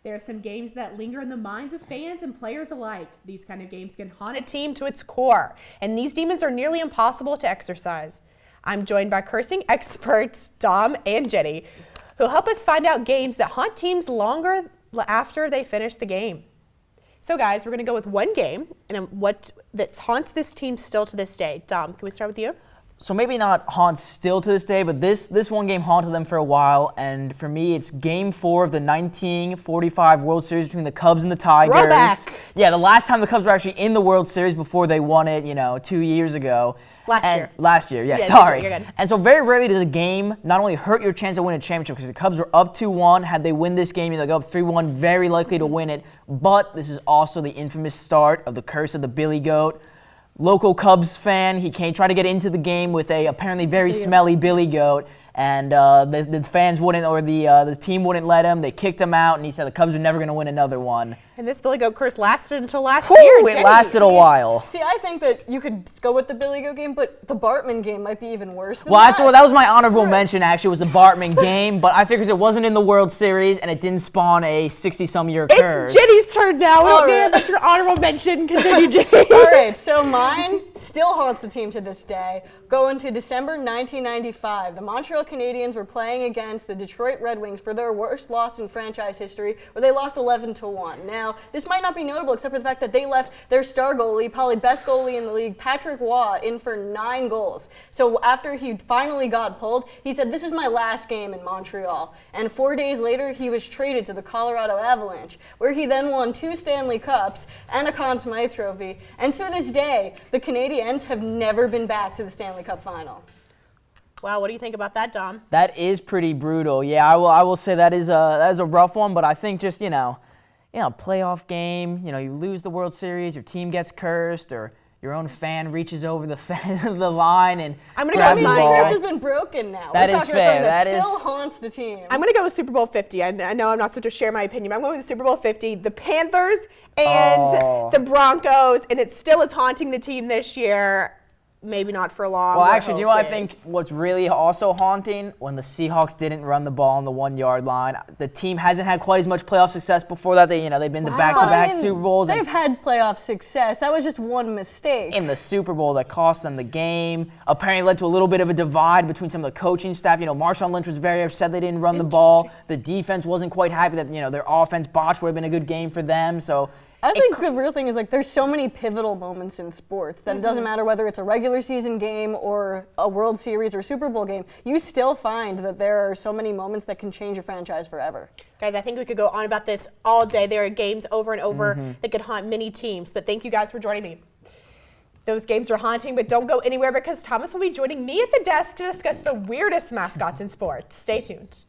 There are some games that linger in the minds of fans and players alike. These kind of games can haunt a team to its core, and these demons are nearly impossible to exorcise. I'm joined by cursing experts, Dom and Jenny, who help us find out games that haunt teams longer after they finish the game. So guys, we're going to go with one game and what that haunts this team still to this day. Dom, can we start with you? So maybe not haunts still to this day, but this one game haunted them for a while, and for me, it's Game 4 of the 1945 World Series between the Cubs and the Tigers. Throwback. Yeah, the last time the Cubs were actually in the World Series before they won it, 2 years ago. Last year, sorry. You're good. And so very rarely does a game not only hurt your chance of winning a championship, because the Cubs were up 2-1. Had they win this game, they'll go up 3-1, very likely to win it. But this is also the infamous start of the curse of the Billy Goat. Local Cubs fan, he try to get into the game with a apparently very smelly Billy Goat, and the fans wouldn't, or the team wouldn't let him. They kicked him out, and he said the Cubs were never going to win another one. And this Billy Goat curse lasted until last year. It lasted a while. See, I think that you could go with the Billy Goat game, but the Bartman game might be even worse than that was my honorable mention, actually, was the Bartman game, but I figured it wasn't in the World Series, and it didn't spawn a 60-some-year curse. It's Jenny's turn now. We don't care about your honorable mention. Continue, Jenny. All right, so mine still haunts the team to this day. Going to December 1995, the Montreal Canadiens were playing against the Detroit Red Wings for their worst loss in franchise history, where they lost 11-1. Now, this might not be notable except for the fact that they left their star goalie, probably best goalie in the league, Patrick Waugh, in for 9 goals. So after he finally got pulled, he said, "This is my last game in Montreal." And 4 days later, he was traded to the Colorado Avalanche, where he then won 2 Stanley Cups and a Conn Smythe Trophy. And to this day, the Canadiens have never been back to the Stanley Cup final. Wow, what do you think about that, Dom? That is pretty brutal. Yeah, I will say that is a rough one, but I think just, playoff game, you lose the World Series, your team gets cursed, or your own fan reaches over the line and grabs the ball. The curse has been broken now. That is fair. That still haunts the team. I'm going to go with Super Bowl 50. I know I'm not supposed to share my opinion, but I'm going with Super Bowl 50. The Panthers and the Broncos, and it still is haunting the team this year. Maybe not for long. Well, actually, do you know what I think what's really also haunting? When the Seahawks didn't run the ball on the 1-yard line. The team hasn't had quite as much playoff success before that. They've been to back-to-back Super Bowls. They've had playoff success. That was just one mistake. In the Super Bowl that cost them the game. Apparently led to a little bit of a divide between some of the coaching staff. Marshawn Lynch was very upset they didn't run the ball. The defense wasn't quite happy that, their offense botched would have been a good game for them. So I think the real thing is, there's so many pivotal moments in sports that it doesn't matter whether it's a regular season game or a World Series or Super Bowl game. You still find that there are so many moments that can change a franchise forever. Guys, I think we could go on about this all day. There are games over and over that could haunt many teams. But thank you guys for joining me. Those games are haunting, but don't go anywhere because Thomas will be joining me at the desk to discuss the weirdest mascots in sports. Stay tuned.